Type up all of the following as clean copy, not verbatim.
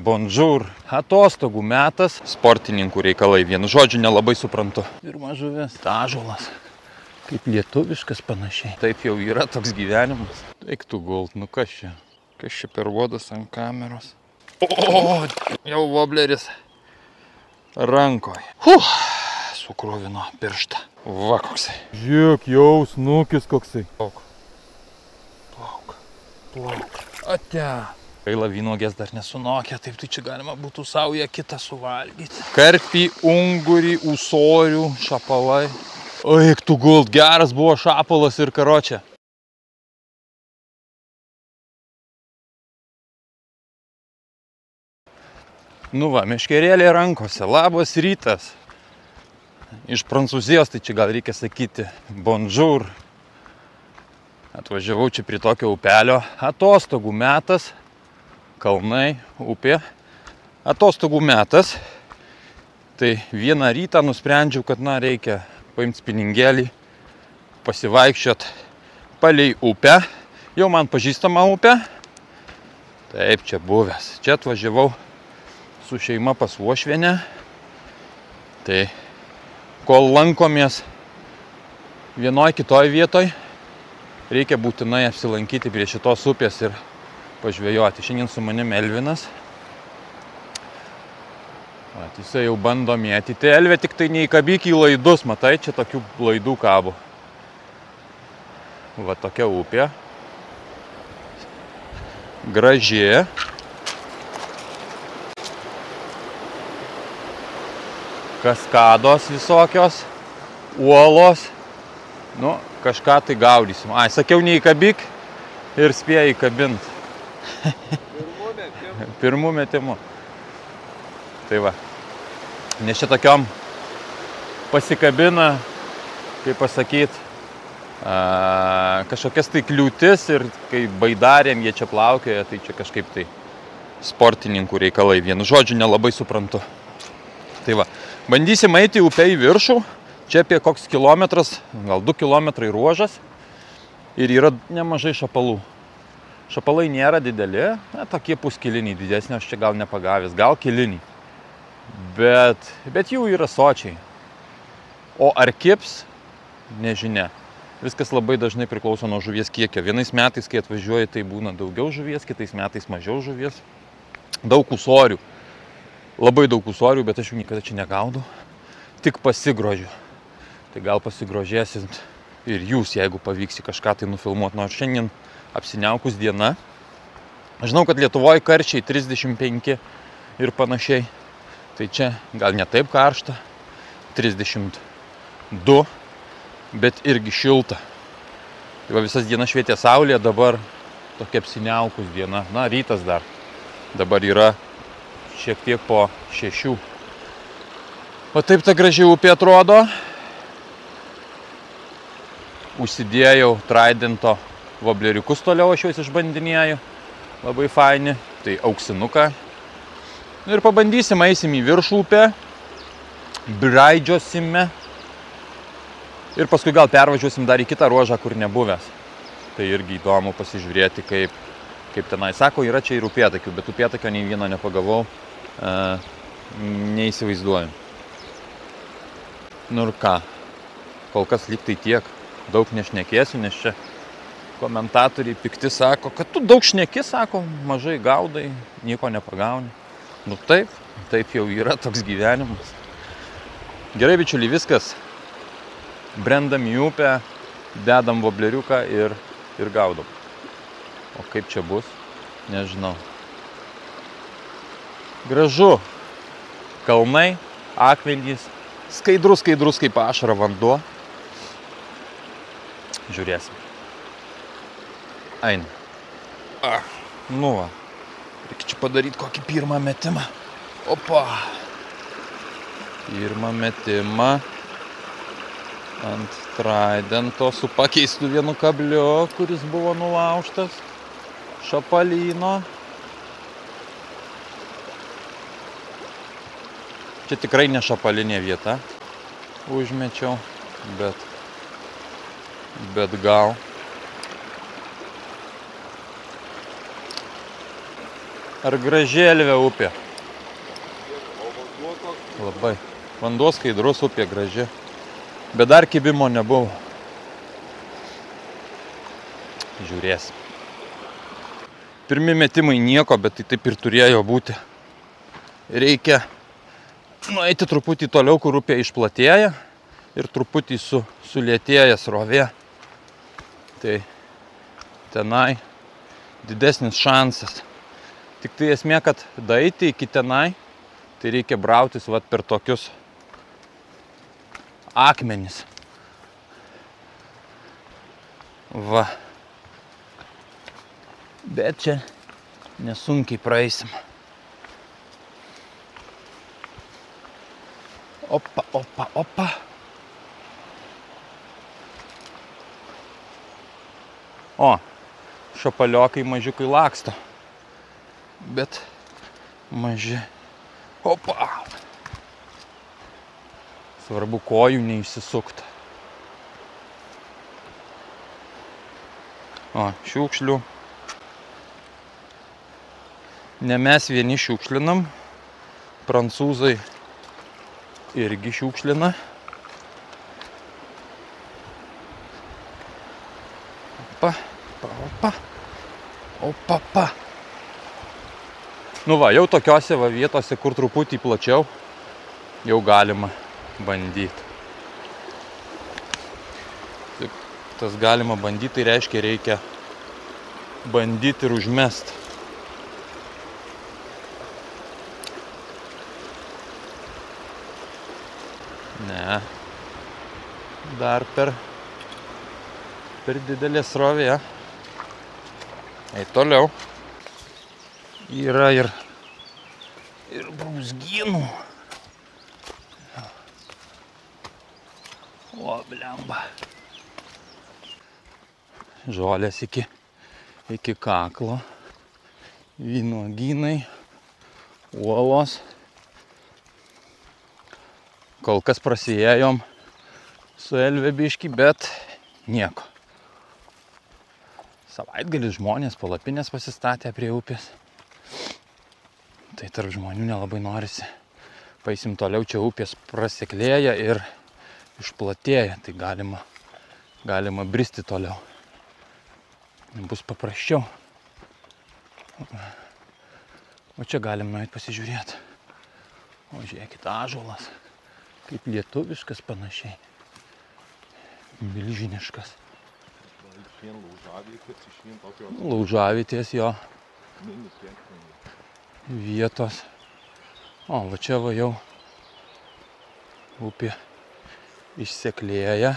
Bonjour. Atostogų metas, sportininkų reikalai. Vienu žodžiu nelabai suprantu. Pirma žuvis, ąžuolas. Kaip lietuviškas panašiai. Taip jau yra toks gyvenimas. Eiktų gult, nu kas čia? Kas čia per vodas ant kameros? O, jau wobleris rankoje. Sukrovino pirštą. Va koksai. Žiūrėk, jau snukis koksai. Plauk. Ate. Gaila, vynuogės dar nesunokė, taip tai čia galima būtų saują kitą suvalgyti. Karpį, ungurį, ūsorių, šapalai. Eik tu gult, geras buvo šapalas ir karočią. Nu va, meškerėlė rankose, labas rytas. Iš Prancūzijos, tai čia gal reikia sakyti bonjour. Atvažiavau čia prie tokio upelio. Atostogų metas. Kalnai, upė, atostogų metas. Tai vieną rytą nusprendžiau, kad reikia paimti spiningėlį, pasivaikščiot palei upę. Jau man pažįstama upė. Taip, čia buvęs. Čia atvažiavau su šeima pas uošvienę. Tai kol lankomės vienoj kitoj vietoj, reikia būtinai apsilankyti prie šitos upės ir pažvejoti. Šiandien su manim Elvinas. Jisai jau bando mėtyti. Elvė tik tai neįkabyk į laidus, matai, čia tokių laidų kabo. Va tokia upė. Graži. Kaskados visokios. Uolos. Nu, kažką tai gaudysim. Ai, sakiau neįkabyk ir spėja įkabint. Pirmų metimų. Tai va. Nes čia tokiom pasikabina, kaip pasakyt, kažkokias tai kliūtis ir kai baidarėm jie čia plaukioja, tai čia kažkaip tai sportininkų reikalai. Vienu žodžiu nelabai suprantu. Tai va. Bandysim eiti upę į viršų. Čia apie koks kilometras, gal 2 kilometrai ruožas. Ir yra nemažai šapalų. Šapalai nėra dideli, tokie puskiliniai, didesnio aš čia gal nepagavęs, gal kiliniai. Bet jų yra sočiai. O ar kips, nežinia. Viskas labai dažnai priklauso nuo žuvies kiekio. Vienais metais, kai atvažiuoji, tai būna daugiau žuvies, kitais metais mažiau žuvies. Daug ūsorių. Labai daug ūsorių, bet aš jų niekada čia negaudau. Tik pasigrožiu. Tai gal pasigrožėsit ir jūs, jeigu pavyks kažką tai nufilmuoti. Nors šiandien apsiniaukus diena. Žinau, kad Lietuvoje karščiai 35 ir panašiai. Tai čia gal ne taip karšta. 32, bet irgi šilta. Tai va visas dienas švietė saulė, dabar tokia apsiniaukus diena. Na, rytas dar. Dabar yra šiek tiek po 6. O taip ta graži upė atrodo. Užsidėjau Tridento vobleriukus toliau, aš juos išbandinėjau. Labai faini. Tai auksinuką. Ir pabandysim, eisim į viršų upę. Braidžiosime. Ir paskui gal pervažiuosim dar į kitą ruožą, kur nebuvęs. Tai irgi įdomu pasižiūrėti, kaip tenai. Sako, yra čia ir upėtakių, bet upėtakio nei vieno nepagavau. Neįsivaizduoju. Nu ir ką. Kol kas lyg tai tiek. Daug nešnekėsiu, nes čia komentatoriai pikti sako, kad tu daug šneki, sako, mažai gaudai, nieko nepagauni. Nu taip jau yra toks gyvenimas. Gerai, bičiuliai, viskas. Brendam į upę, dedam vobleriuką ir gaudom. O kaip čia bus, nežinau. Gražu. Kalnai, akmenys, skaidrus kaip ašara vanduo. Žiūrėsim. Eina. Nu va. Reikia čia padaryti kokį pirmą metimą. Opa. Pirmą metimą. Ant Tridento su pakeistu vienu kabliu, kuris buvo nulaužtas. Šapalyno. Čia tikrai ne šapalinė vieta. Užmečiau, bet gal. Ar graži Elvė upė? Labai. Vanduo skaidrus, upė graži. Bet dar kibimo nebuvo. Žiūrėsim. Pirmi metimai nieko, bet tai taip ir turėjo būti. Reikia nueiti truputį toliau, kur upė išplatėja ir truputį sulėtėja srovė. Tai tenai didesnis šansas. Tik tai esmė, kad daeiti iki tenai, tai reikia brautis vat per tokius akmenis. Va. Bet čia nesunkiai praeisim. Opa, opa, opa. O, šapaliokai mažiukai laksto. Bet maži. Opa. Svarbu kojų neišsisukti. O, šiukšlių. Ne mes vieni šiukšlinam. Prancūzai irgi šiukšlina. Opa, opa, opa, opa. Nu va, jau tokiose va vietose, kur truputį plačiau, jau galima bandyti. Tas galima bandyti, tai reiškia, reikia bandyti ir užmest. Ne. Dar per didelė srovė. Ei toliau. Yra ir brūzgynų. O, blemba. Žolės iki kaklo. Vynuogynai. Uolos. Kol kas prasiėjom su Elvė biškį, bet nieko. Savaitgalis žmonės palapinės pasistatė prie upės. Tai tarp žmonių nelabai norisi. Paeisim toliau, čia upės praseklėja ir išplatėja. Tai galima bristi toliau. Bus paprasčiau. O čia galim nueit pasižiūrėti. O žiūrėkit, ąžuolas. Kaip lietuviškas panašiai. Milžiniškas. Laužavietės jo vietos. O, va čia va jau upė išseklėja.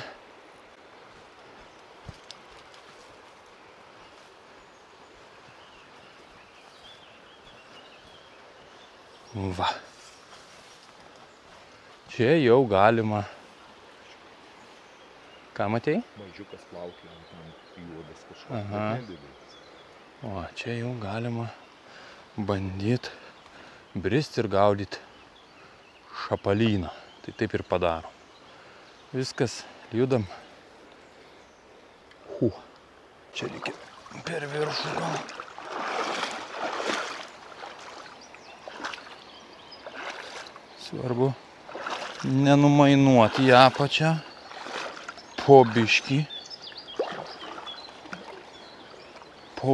Va. Čia jau galima. Ką matei? Mažiukas plaukia, juodas kažkas. Aha. O, čia jau galima bandyti brist ir gaudyti šapalyną. Tai taip ir padarom. Viskas, judam. Čia reikia per viršų gal. Svarbu nenumainuoti į apačią. Po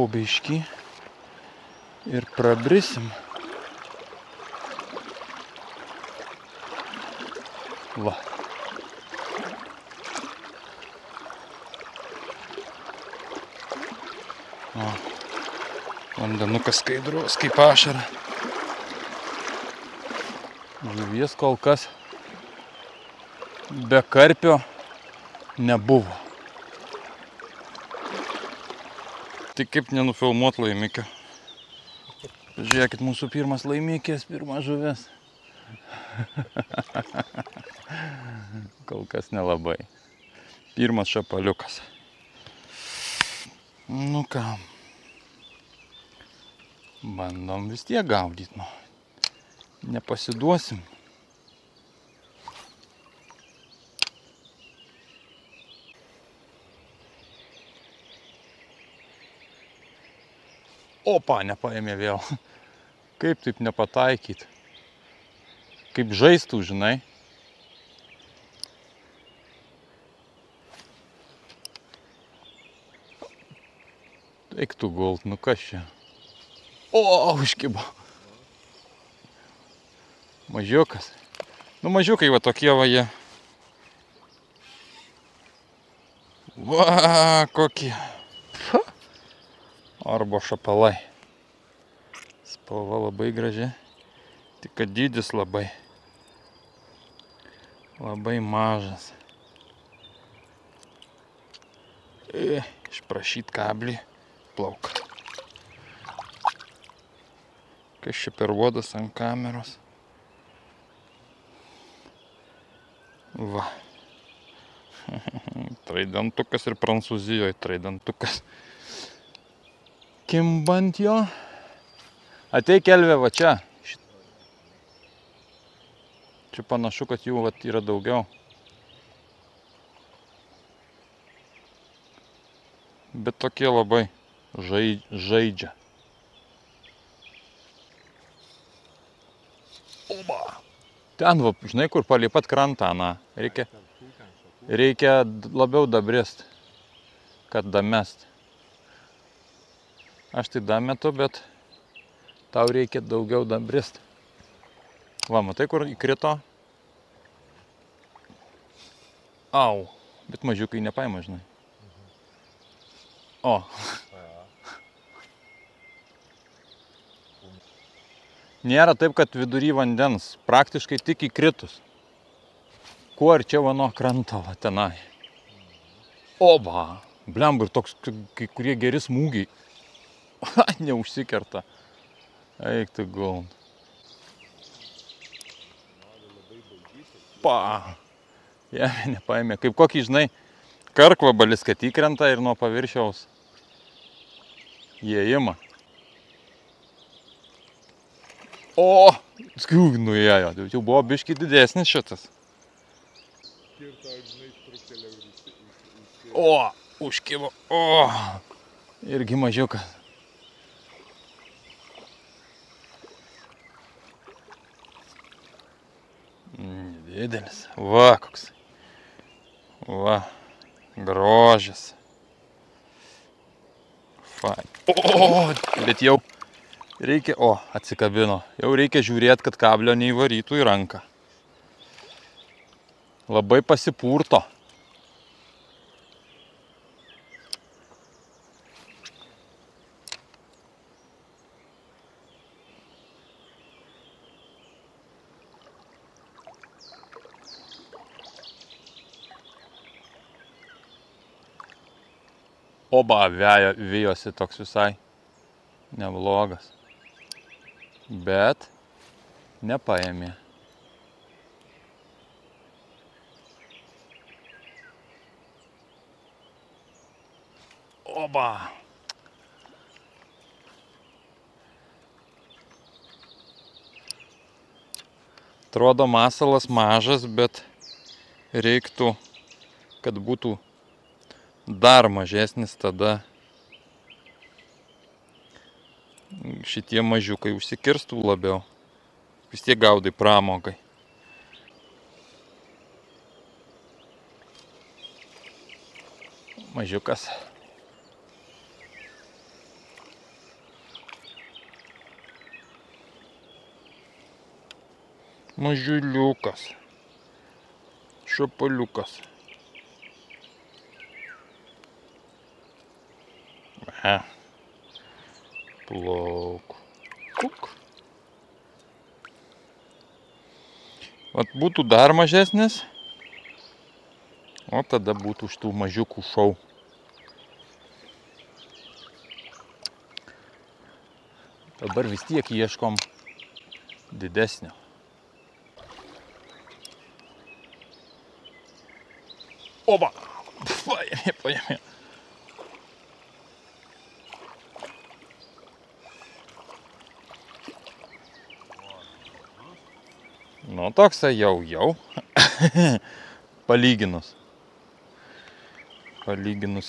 biškį ir prabrisim. Va. O, vandenukas skaidrus kaip ašara. Žuvies kol kas be karpio nebuvo. Tai kaip nenufilmuot laimikio. Žiūrėkit, mūsų pirmas laimikis, pirmas žuvis. Kol kas nelabai. Pirmas šapaliukas. Nu ką. Bandom vis tiek gaudyti. Nu. Nepasiduosim. Opa, nepaėmė vėl. Kaip taip nepataikyt? Kaip žaistų, žinai. Eik tu gult, nu kas čia? O, užkibo. Mažiukas. Nu mažiukai va tokie va jie. Va, kokie. Arba šapalai. Spalva labai graži. Tik kad dydis labai mažas. Išprašyt kablį. Plauk. Kas čia per uodas ant kameros? Va. Traidentukas ir Prancūzijoje traidentukas. Kimbant jo. Ateik Elvė va čia. Čia panašu, kad jų vat yra daugiau. Bet tokie labai žaidžia. Oba! Ten, va, žinai, kur palei pat krantą, na, reikia labiau dabrist, kad damest. Aš tai dametu, bet tau reikia daugiau dabrist. Va, matai, kur įkrito? Au, bet mažiukai nepaima, žinai. O. Nėra taip, kad vidury vandens, praktiškai tik įkritus. Kuo arčiau nuo kranto, va tenai. Oba, blemba, ir toks kai kurie geri smūgiai. Neužsikerta. Eik tu gult. Pa. Jie nepaėmė. Kaip kokį, žinai, karkvabalis, kad įkrenta ir nuo paviršiaus jie ima. O, skiug nuėjo. Jau buvo biški didesnis šitas. O, užkibo. O, irgi mažiukas. Didelis. Va, koks. Va, grožis. Fai. O, bet jau reikia, o, atsikabino. Jau reikia žiūrėti, kad kablio neįvarytų į ranką. Labai pasipurto. Oba, vijosi toks visai neblogas. Bet nepaėmė. Oba. Atrodo masalas mažas, bet reiktų, kad būtų dar mažesnis, tada šitie mažiukai užsikirstų labiau. Vis tiek gaudai pramogai. Mažiukas. Mažiuliukas. Šapaliukas. Plauk. Kuk. Vat būtų dar mažesnis, o tada būtų už tų mažiukų šou. Dabar vis tiek ieškom didesnio. Oba! Paėmė. Nu, toksai jau. Palyginus.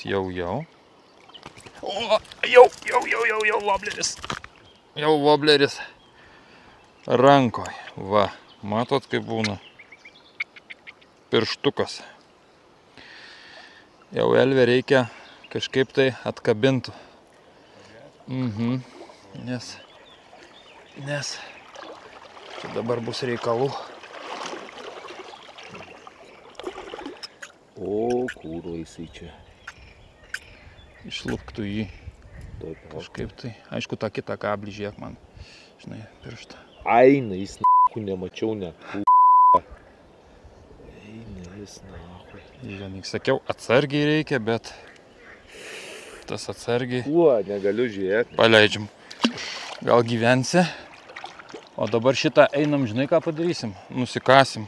Jau. O, jau, wobleris. Jau wobleris. rankoj. Va, matot, kaip būna pirštukas. Jau elvę reikia kažkaip tai atkabintų. Nes čia dabar bus reikalų. O, kūro jisai čia. Išlupktų jį kažkaip tai. Aišku, tą kitą kablį žiūrėk man. Žinai, pirštą. Aina, jis nahu, nemačiau net. Eina, jis nahu. Žinai, sakiau, atsargiai reikia, bet tas atsargiai. Kuo, negaliu žiūrėti. Paleidžiam. Gal gyvensi. O dabar šitą einam, žinai, ką padarysim? Nusikasim.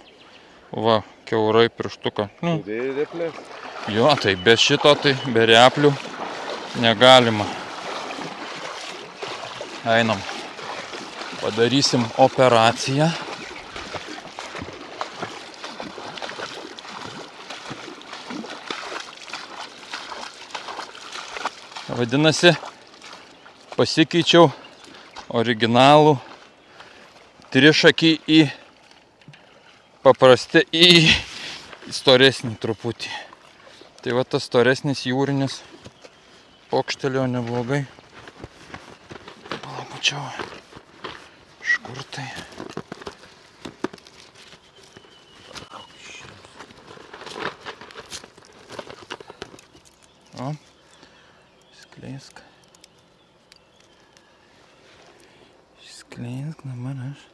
Va, kiaurai pirštuką. Turėjai replės? Jo, tai be šito, tai be replių negalima. Einam. Padarysim operaciją. Vadinasi, pasikeičiau originalų trišakį į paprasti į storesnį truputį. Tai va tas storesnis jūrinis pokštelio neblogai. Palabučiau. Iš kur tai? O, skleisk. Skleisk, dabar aš.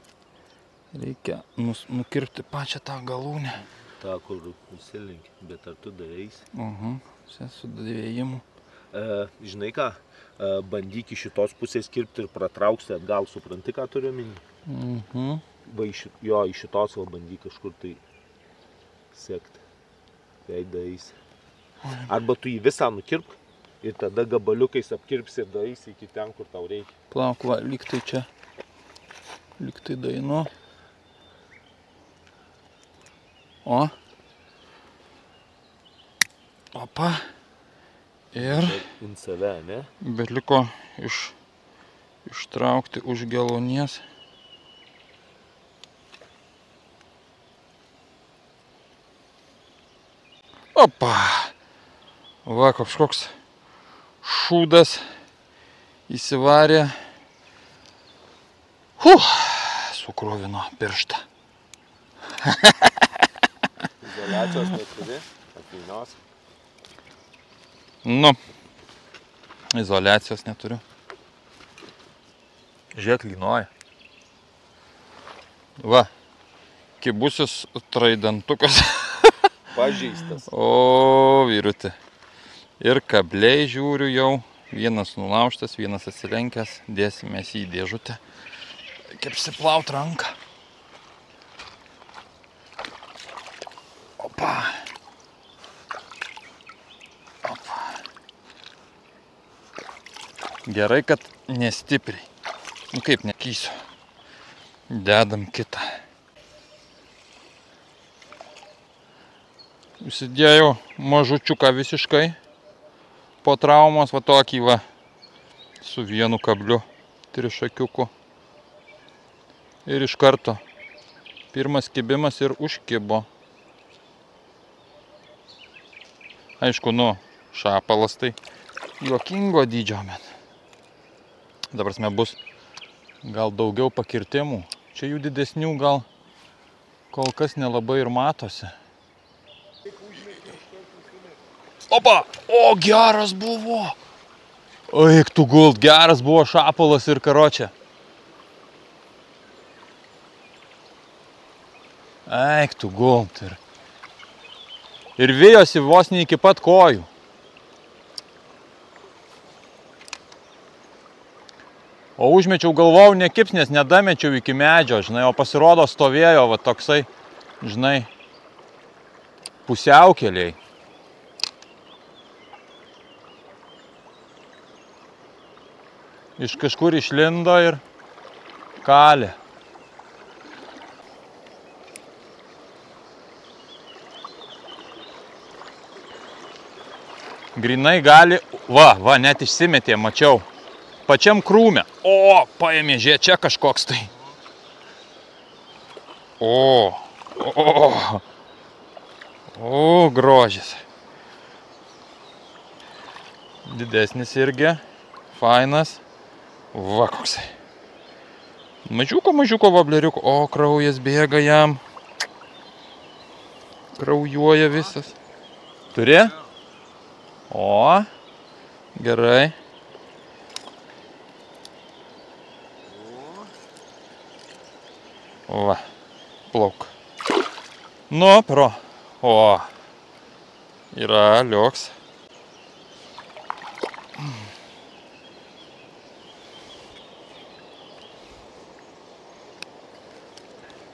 Reikia nukirpti pačią tą galūnę. Ta, kur nusilenki, bet ar tu dareisi? Čia su dvėjimu. Žinai ką, bandyk iš šitos pusės kirpti ir pratrauksi atgal, supranti, ką turiu omeny? Va, jo, iš šitos va bandyk kažkur tai sekti, jei daeisi. Arba tu jį visą nukirpk ir tada gabaliukais apkirpsi ir daeisi iki ten, kur tau reikia. Plauk, va, lyg tai čia, lyg tai dainu. O. Opa. Ir In save, ne? beliko ištraukti už gelonies. Opa. Va, kažkoks šūdas įsivarė. Sukrovino pirštą. Izoliacijos neturi, apvynios. Nu, izoliacijos neturiu. Žiūrėk, lynoja. Va, kibusis traidantukas. Pažeistas. O, vyrutė. Ir kabliai žiūriu jau. Vienas nulaužtas, vienas atsilenkęs. Dėsimės į dėžutę. Reikia apsiplaut ranką. Opa. Opa. Gerai, kad nestipriai. Nu kaip nekysiu. Dedam kitą. Užsidėjau mažučiuką visiškai. Po traumos va tokį va. Su vienu kabliu. Trišakiuku. Ir iš karto. Pirmas kibimas ir užkibo. Aišku, nu, šapalas tai juokingo dydžio, bet dabar bus gal daugiau pakirtimų. Čia jų didesnių gal kol kas nelabai ir matosi. Opa! O, geras buvo! Eik tu gult, geras buvo šapalas ir karočią. Eik tu gult ir vėjosi vos ne iki pat kojų. O užmečiau galvau nekips, nes nedamečiau iki medžio, žinai, o pasirodo stovėjo va toksai, žinai, pusiaukeliai. Iš kažkur išlindo ir kalė. Grinai gali, va, net išsimetė, mačiau. Pačiam krūme. O, paėmė, žiūrėk, čia kažkoks tai. O, grožis. Didesnis irgi. Fainas. Va koksai. Mažiuko vobleriuko. O, kraujas bėga jam. Kraujuoja visas. Turi? O, gerai. Va, plauk. Nu, pro. O, yra lioks.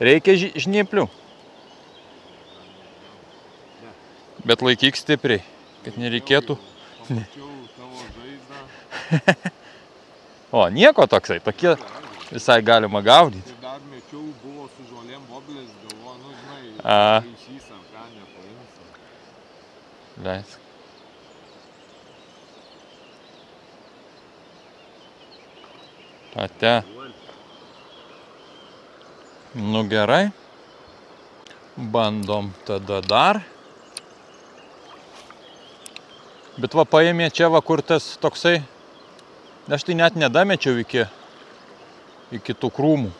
Reikia žnyplių. Bet laikyk stipriai, kad nereikėtų. O, nieko toksai, tokie visai galima gaudyti. Dar mečiau buvo su žolėm voblės, galvo, nu, žinai, išysam, ką nepaimsim. Leisk. Ate. Nu gerai. Bandom tada dar. Bet va paėmė čia va kur tas toksai. Aš tai net nedamečiau iki tų krūmų.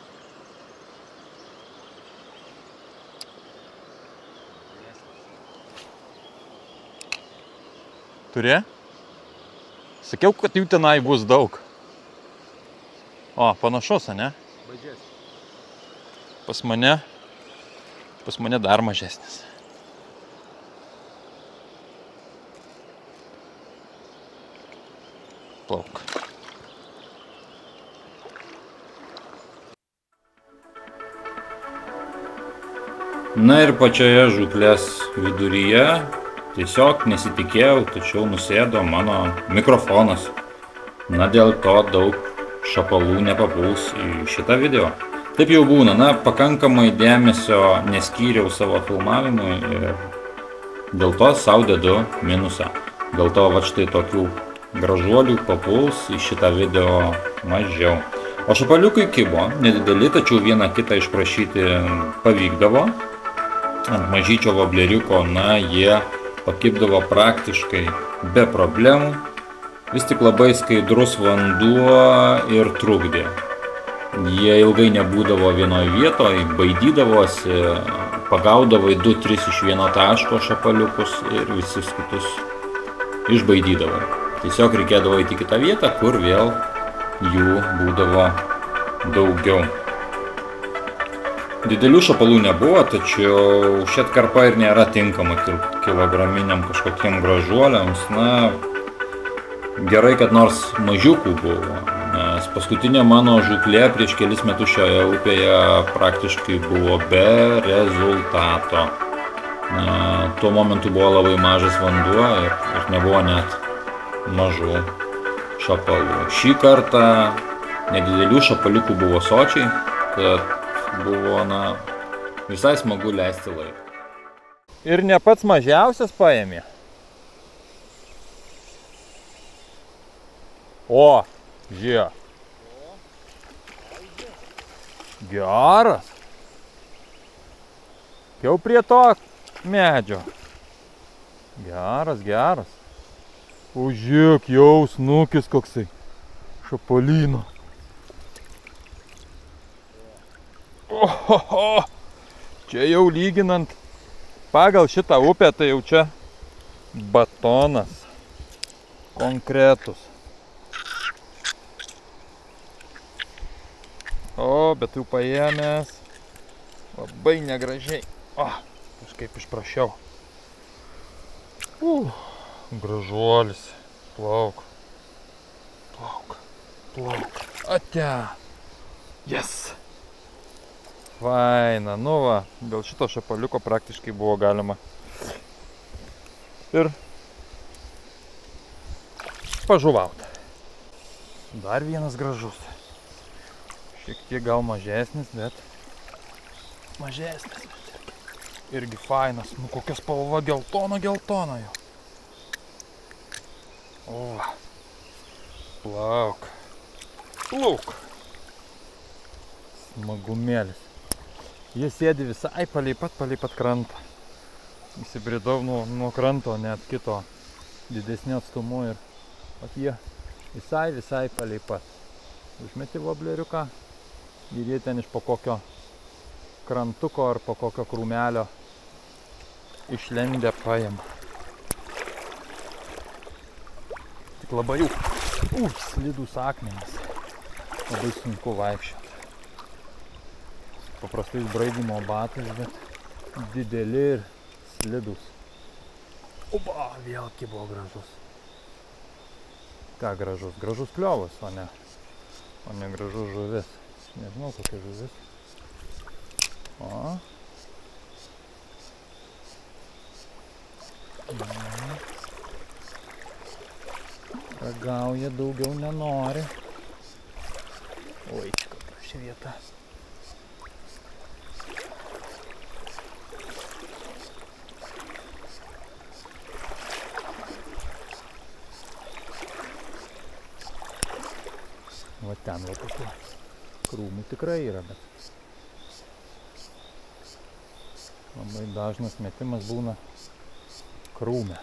Turi? Sakiau, kad jų tenai bus daug. O, panašus, ane? Pas mane dar mažesnis. Plauk. Na ir pačioje žūklės viduryje tiesiog nesitikėjau, tačiau nusėdo mano mikrofonas. Na dėl to daug šapalų nepapuls į šitą video. Taip jau būna, na pakankamai dėmesio neskyriau savo filmavimui ir dėl to sau dedu minusą. Dėl to va štai tokių gražuolių papuls į šitą video mažiau. O šapaliukai kibo, nedideli, tačiau vieną kitą išprašyti pavykdavo. Ant mažyčio vobleriuko, na, jie pakibdavo praktiškai be problemų. Vis tik labai skaidrus vanduo ir trukdė. Jie ilgai nebūdavo vienoje vietoje, baidydavosi, pagaudavo 2-3 iš vieno taško šapaliukus ir visus kitus išbaidydavo. Tiesiog reikėdavo į kitą vietą, kur vėl jų būdavo daugiau. Didelių šapalų nebuvo, tačiau ši atkarpa ir nėra tinkama kilograminiam kažkokiem gražuoliams. Na, gerai, kad nors mažiukų buvo, nes paskutinė mano žūklė prieš kelis metus šioje upėje praktiškai buvo be rezultato. Tuo momentu buvo labai mažas vanduo ir nebuvo net mažų šapalų. Šį kartą nedidelių šapaliukų buvo sočiai, tad buvo, na, visai smagu leisti laiką. Ir ne pats mažiausias paėmė. O, žiūrėk. Geras. Jau prie to medžio. Geras. O, žiūrėk, jau snukis koksai. Šapalyno. Ohoho, čia jau lyginant pagal šitą upę, tai jau čia batonas konkretus. O, bet jau paėmęs labai negražiai. O, kažkaip išprašiau. Gražuolis. Plauk. Ate. Yes. Faina, nu va, dėl šito šapaliuko praktiškai buvo galima ir pažuvauti. Dar vienas gražus. Šiek tiek gal mažesnis, bet mažesnis. Irgi fainas. Nu kokia spalva, geltona jau. O, plauk. Smagumėlis. Jie sėdi visai palei pat krantą. Įsibridau nuo kranto net kito didesnio atstumu ir jie visai palei pat. Užmeti vobleriuką ir jie ten iš po kokio krantuko ar po kokio krūmelio išlendę paima. Tik labai jau slidūs akmenys. Labai sunku vaikščioti. Paprastais braidymo batais, bet dideli ir slidūs. Oba, vėl kibo gražus. Ką gražus? Gražus kliovas, o ne gražus žuvis. Nežinau, kokia žuvis. O. Ragauja, daugiau nenori. Oi, kokia ši vieta. Va ten va tokių krūmų tikrai yra, bet labai dažnas metimas būna krūme.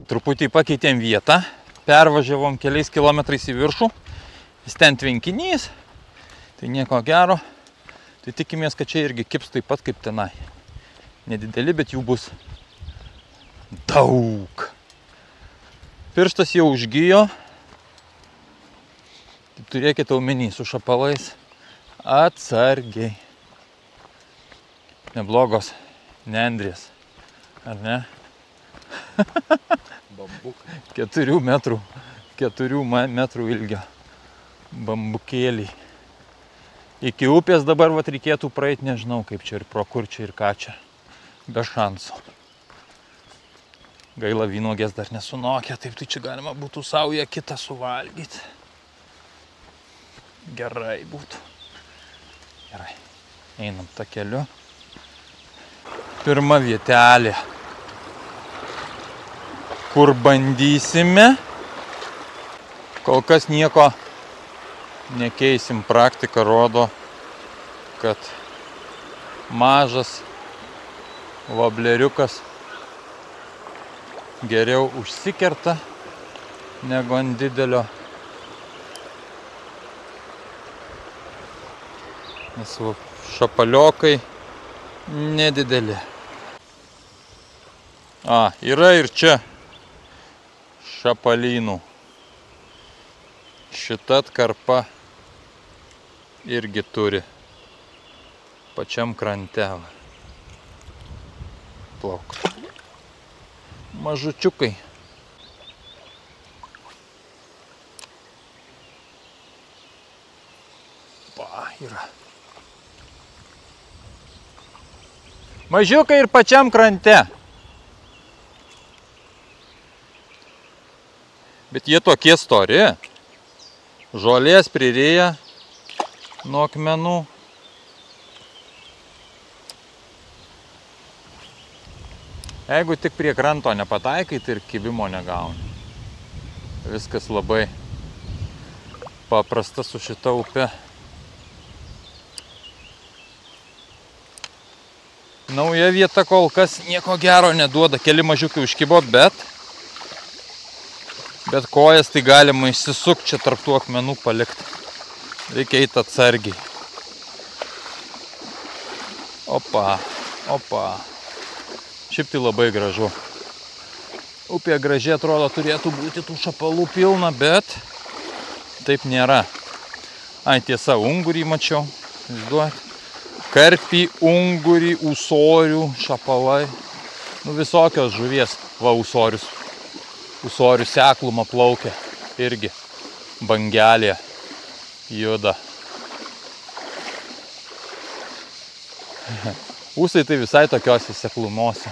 Truputį pakeitėm vietą, pervažiavom keliais kilometrais į viršų, jis ten tvenkinys, tai nieko gero, tai tikimės, kad čia irgi kips taip pat kaip tenai. Nedideli, bet jų bus daug. Pirštas jau užgijo, turėkite omeny su šapalais atsargiai. Neblogos nendrės, ar ne? Bambukai. 4 metrų ilgio bambukėliai. Iki upės dabar vat reikėtų praeiti, nežinau kaip čia ir pro kur čia ir ką čia. Be šansų. Gaila, vynuogės dar nesunokė, taip tai čia galima būtų saują kitą suvalgyti. Gerai būtų. Gerai. Einam tą keliu. Pirma vietelė, kur bandysime. Kol kas nieko nekeisim. Praktika rodo, kad mažas vobleriukas geriau užsikerta negu ant didelio. Nes šapaliokai nedideli. Yra ir čia šapalynų. Šita atkarpa irgi turi pačiam krante. Plauk. Mažučiukai. Yra. Mažiukai ir pačiam krante. Bet jie tokie stori. Žolės prirėję nuo akmenų. Jeigu tik prie kranto nepataikai, tai ir kibimo negauni. Viskas labai paprasta su šita upe. Nauja vieta kol kas nieko gero neduoda. Keli mažiukai užkibo, bet kojas tai galima išsisukti čia tarp tų akmenų palikti. Reikia eiti atsargiai. Opa. Šiaip tai labai gražu. Upė gražiai atrodo, turėtų būti tų šapalų pilna, bet taip nėra. Tiesa, ungurį mačiau. Karpį, ungurį, ūsorių, šapalai. Visokios žuvies. Va, ūsorius. Ūsorių seklumą plaukia. Irgi bangelė juda. Ūsai tai visai tokios seklumose.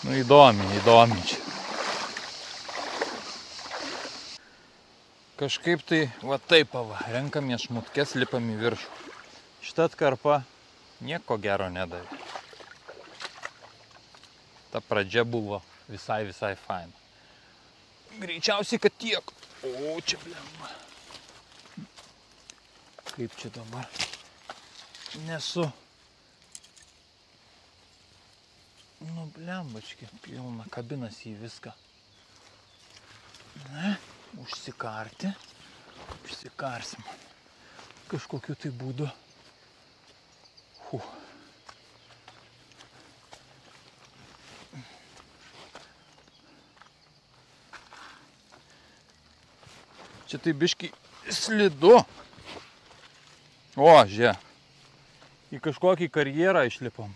Įdomi čia. Kažkaip tai, va taip, va, renkamės šmutkės, lipam į viršų. Šitą atkarpą nieko gero nedavė. Ta pradžia buvo visai faina. Greičiausiai, kad tiek. O, čia blemba. Kaip čia dabar? Nesu. Nu, blembački, pilna kabinas į viską. Ne, užsikarti. Užsikarsim. Kažkokiu tai būdu. Čia tai biški slidu. O, žiūrėk. Į kažkokį karjerą išlipom.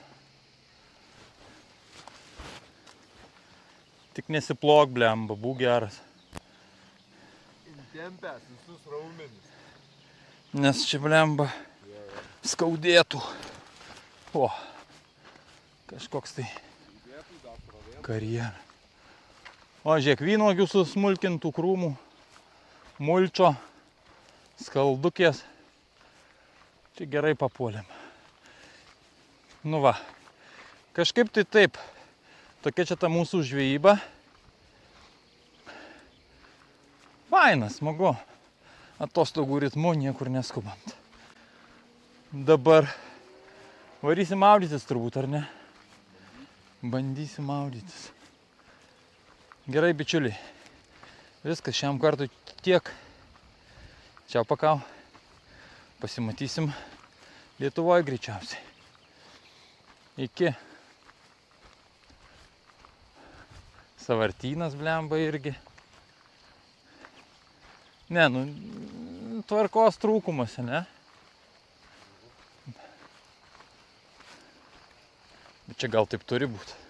Tik nesiplok, blemba, būk geras. Intempęs visus raumenis. Nes čia, blemba, skaudėtų. O, kažkoks tai karjera. O, žiūrėk, vynuogių susmulkintų krūmų. Mulčio, skaldukės. Čia gerai papuolėm. Nu va, kažkaip tai taip. Tokia čia ta mūsų žvejyba. Faina, smagu. Atostogų ritmu, niekur neskubant. Dabar varysim maudytis turbūt, ar ne? Bandysim maudytis. Gerai, bičiuliai. Viskas šiam kartui tiek. Čiau pakau. Pasimatysim Lietuvoje greičiausiai. Iki. Savartynas blemba irgi. Ne, nu, tvarkos trūkumas, ne? Bet čia gal taip turi būti.